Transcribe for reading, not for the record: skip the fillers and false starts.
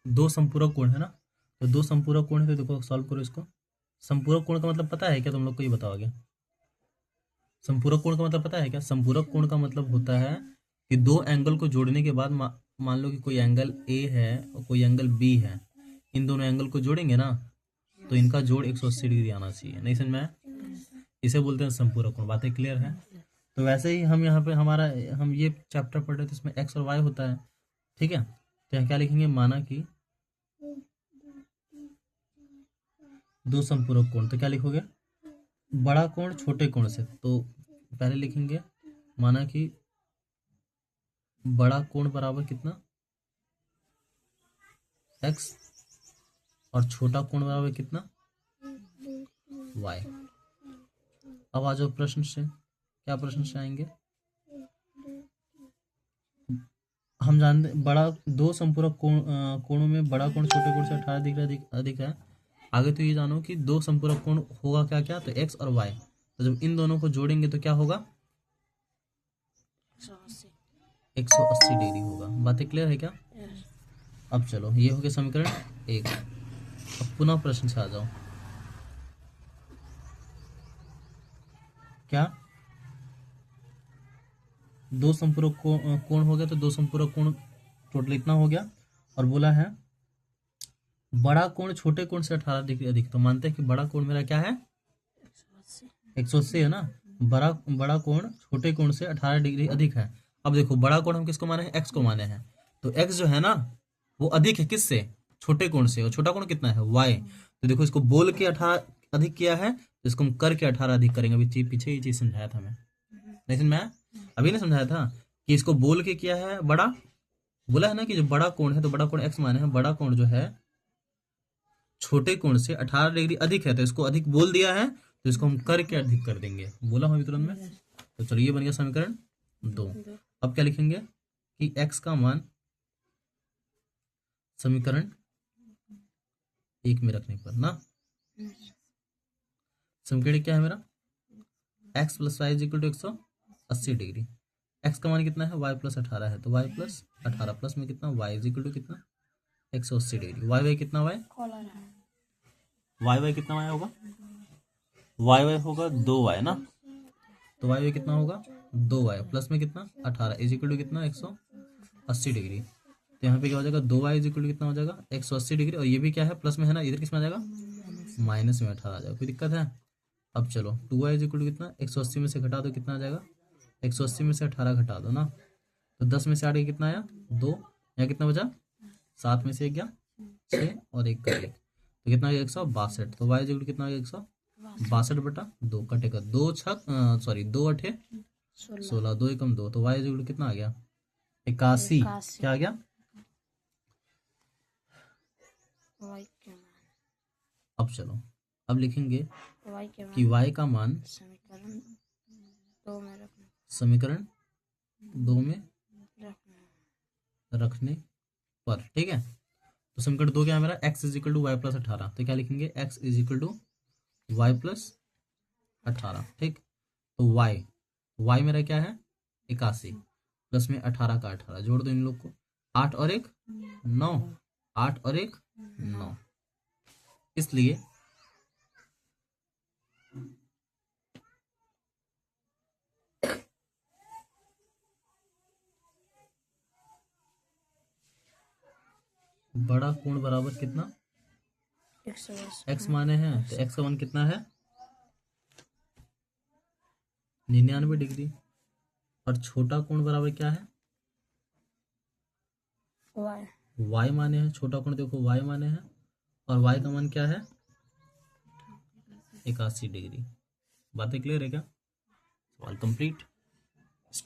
दो संपूरक कोण है ना, तो दो संपूरक कोण है, तो देखो सॉल्व करो इसको। संपूरक कोण का मतलब पता है क्या तुम लोग को, ये बताओगे? संपूरक कोण का मतलब पता है क्या? संपूरक कोण का मतलब होता है कि दो एंगल को जोड़ने के बाद मान लो कि कोई एंगल ए है और कोई एंगल बी है, इन दोनों एंगल को जोड़ेंगे ना तो इनका जोड़ 180 डिग्री आना चाहिए। नहीं समझ में आया? इसे बोलते हैं संपूरक कोण। बातें क्लियर है? तो वैसे ही हम यहाँ पे हम ये चैप्टर पढ़ रहे थे, इसमें एक्स और वाई होता है, ठीक है। तो यहाँ क्या लिखेंगे, माना कि दो संपूरक कोण, तो क्या लिखोगे, बड़ा कोण छोटे कोण से। तो पहले लिखेंगे माना कि बड़ा कोण बराबर कितना, एक्स, और छोटा कोण बराबर कितना, वाई। अब आ जाओ प्रश्न से, क्या प्रश्न से आएंगे, हम जानते बड़ा दो संपूरक कोणों में बड़ा कोण छोटे कोण से 18 डिग्री अधिक है। आगे तो ये जानो कि दो संपूरक कोण होगा क्या क्या, तो एक्स और वाई। तो जब इन दोनों को जोड़ेंगे तो क्या होगा, 180 डिग्री होगा। बातें क्लियर है क्या? अब चलो, ये हो गया समीकरण 1। अब पुनः प्रश्न से आ जाओ, क्या दो संपूरक कोण हो गया, तो दो संपूरक कोण टोटल इतना हो गया, और बोला है बड़ा कोण छोटे कोण से 18 डिग्री अधिक। तो मानते हैं कि बड़ा कोण मेरा क्या है, 180 है ना। बड़ा कोण छोटे कोण से 18 डिग्री अधिक है। अब देखो, बड़ा कोण हम किसको माने हैं, एक्स को माने हैं। तो एक्स जो है ना वो अधिक है किससे, छोटे कोण से, और छोटा कोण कितना है, वाई। तो देखो, इसको बोल के 18 अधिक किया है, तो इसको हम करके 18 अधिक करेंगे। अभी पीछे ये चीज समझाया था मैं, नहीं समझाया? अभी नहीं समझाया था कि इसको बोल के किया है बड़ा, बोला है ना कि जो बड़ा कोण है, तो बड़ा कोण एक्स माने हैं, बड़ा कोण जो है छोटे कोण से 18 डिग्री अधिक है, तो इसको अधिक बोल दिया है, तो इसको हम करके अधिक कर देंगे। बोला हूं तुरंत में। तो चलो, ये बन गया समीकरण 2। अब क्या लिखेंगे कि x का मान समीकरण 1 में रखने पर ना, समीकरण क्या है मेरा, x plus y is equal to 180 degree. x का मान कितना है, y प्लस 18 है, तो y प्लस 18 प्लस में कितना, y इज इक्वल टू कितना, 180 डिग्री। y कितना, y कितना y होगा, y होगा 2y ना। तो y कितना होगा, 2y प्लस में कितना, 18 इज इक्वल टू कितना, 180 डिग्री। तो यहाँ पे क्या हो जाएगा, 2y इज इक्वल टू कितना हो जाएगा, 180 डिग्री। और ये भी क्या है, प्लस में है ना, इधर किस में आ जाएगा, माइनस में 18 आ जाएगा। कोई दिक्कत है? अब चलो, 2y इज इक्वल टू कितना, 180 में से घटा दो कितना आ जाएगा, 180 में से 18 घटा दो ना, तो 10 में से 8 कितना आया, 2। यहाँ कितना बचा, 7 में से 1 गया 6, और 1 का 1, तो कितना आ गया, 162। तो y इज इक्वल टू कितना आ गया, 162/2 कटेगा, 2 अठे 16, 2 एकम 2, तो y इज इक्वल टू कितना आ गया, 81। क्या आ गया, अब चलो, अब लिखेंगे कि y का मान समीकरण 2 में रखने पर, ठीक है। तो समीकरण 2 क्या है मेरा, x is equal to y plus 18। तो क्या लिखेंगे, x is equal to y plus 18, ठीक। तो y मेरा क्या है, 81 प्लस में 18 का 18, जोड़ दो इन लोग को, 8 और 1 9, 8 और 1 9। इसलिए बड़ा कोण बराबर कितना, x माने हैं, तो x का मान कितना है, 99 डिग्री। और छोटा कोण बराबर क्या है, y माने हैं, छोटा कोण देखो y माने हैं, और y का मान क्या है, 81 डिग्री। बातें क्लियर है क्या? सवाल कंप्लीट।